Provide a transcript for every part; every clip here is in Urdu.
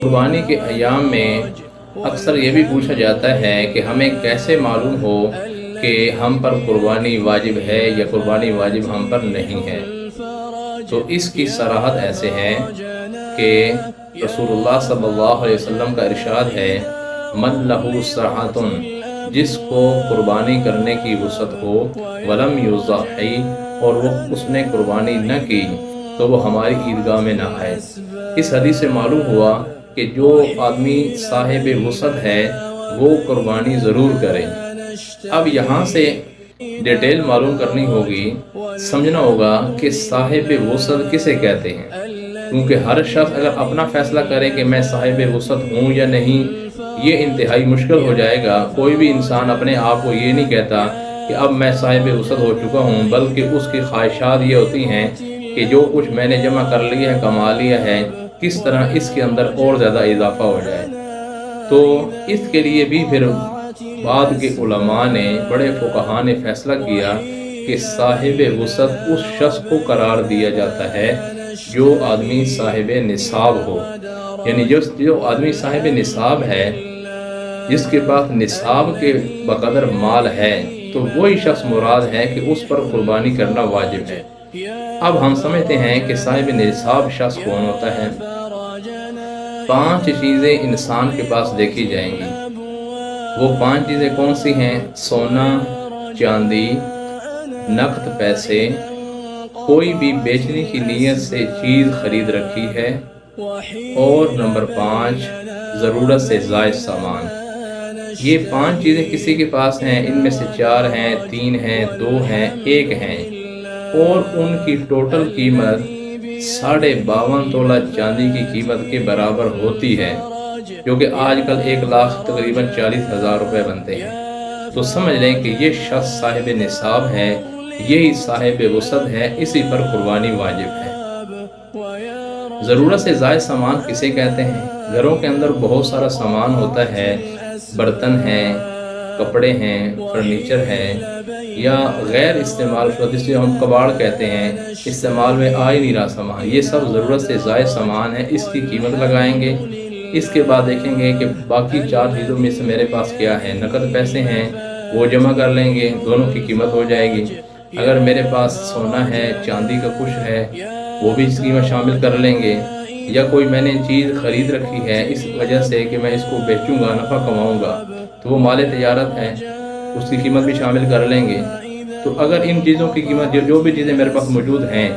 قربانی کے ایام میں اکثر یہ بھی پوچھا جاتا ہے کہ ہمیں کیسے معلوم ہو کہ ہم پر قربانی واجب ہے یا قربانی واجب ہم پر نہیں ہے۔ تو اس کی صراحت ایسے ہے کہ رسول اللہ صلی اللہ علیہ وسلم کا ارشاد ہے، من لہو سعۃ، جس کو قربانی کرنے کی وسعت ہو، ولم یضحی، اور وہ اس نے قربانی نہ کی، تو وہ ہماری عیدگاہ میں نہ آئے۔ اس حدیث سے معلوم ہوا کہ جو آدمی صاحب وسعت ہے وہ قربانی ضرور کرے۔ اب یہاں سے ڈیٹیل معلوم کرنی ہوگی، سمجھنا ہوگا کہ صاحب وسعت کسے کہتے ہیں، کیونکہ ہر شخص اگر اپنا فیصلہ کرے کہ میں صاحب وسعت ہوں یا نہیں، یہ انتہائی مشکل ہو جائے گا۔ کوئی بھی انسان اپنے آپ کو یہ نہیں کہتا کہ اب میں صاحب وسعت ہو چکا ہوں، بلکہ اس کی خواہشات یہ ہوتی ہیں کہ جو کچھ میں نے جمع کر لیا ہے، کما لیا ہے، کس طرح اس کے اندر اور زیادہ اضافہ ہو جائے۔ تو اس کے لیے بھی پھر بعد کے علماء نے، بڑے فقہاء نے فیصلہ کیا کہ صاحب وسعت اس شخص کو قرار دیا جاتا ہے جو آدمی صاحب نصاب ہو، یعنی جو آدمی صاحب نصاب ہے، جس کے پاس نصاب کے بقدر مال ہے، تو وہی شخص مراد ہے کہ اس پر قربانی کرنا واجب ہے۔ اب ہم سمجھتے ہیں کہ صاحب نصاب شخص کون ہوتا ہے۔ 5 چیزیں انسان کے پاس دیکھی جائیں گی۔ وہ 5 چیزیں کون سی ہیں؟ سونا، چاندی، نقد پیسے، کوئی بھی بیچنے کی نیت سے چیز خرید رکھی ہے، اور نمبر 5 ضرورت سے زائد سامان۔ یہ 5 چیزیں کسی کے پاس ہیں، ان میں سے 4 ہیں، 3 ہیں، 2 ہیں، 1 ہیں، اور ان کی ٹوٹل قیمت 52.5 تولہ چاندی کی قیمت کے برابر ہوتی ہے، جو کہ آج کل 1 لاکھ تقریباً 40,000 روپے بنتے ہیں۔ تو سمجھ لیں کہ یہ شخص صاحب نصاب ہے، یہی صاحب وسعت ہے، اسی پر قربانی واجب ہے۔ ضرورت سے زائد سامان کسے کہتے ہیں؟ گھروں کے اندر بہت سارا سامان ہوتا ہے، برتن ہیں، کپڑے ہیں، فرنیچر ہے، یا غیر استعمال شدہ، جس سے ہم کباڑ کہتے ہیں، استعمال میں آ ہی نہیں رہا سامان، یہ سب ضرورت سے زائد سامان ہے، اس کی قیمت لگائیں گے۔ اس کے بعد دیکھیں گے کہ باقی 4 چیزوں میں سے میرے پاس کیا ہے، نقد پیسے ہیں، وہ جمع کر لیں گے، دونوں کی قیمت ہو جائے گی۔ اگر میرے پاس سونا ہے، چاندی کا کچھ ہے، وہ بھی اس قیمت شامل کر لیں گے، یا کوئی میں نے چیز خرید رکھی ہے اس وجہ سے کہ میں اس کو بیچوں گا، نفع کماؤں گا، تو وہ مال تجارت ہے، اس کی قیمت بھی شامل کر لیں گے۔ تو اگر ان چیزوں کی قیمت جو بھی چیزیں میرے پاس موجود ہیں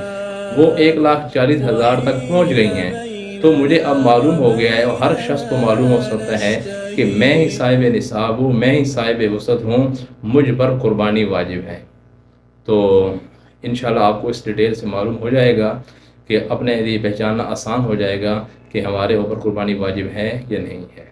وہ 1,40,000 تک پہنچ گئی ہیں، تو مجھے اب معلوم ہو گیا ہے، اور ہر شخص کو معلوم ہو سکتا ہے کہ میں ہی صاحب نصاب ہوں، میں ہی صاحب وسعت ہوں، مجھ پر قربانی واجب ہے۔ تو انشاءاللہ آپ کو اس ڈیٹیل سے معلوم ہو جائے گا کہ اپنے لیے پہچاننا آسان ہو جائے گا کہ ہمارے اوپر قربانی واجب ہے یا نہیں ہے۔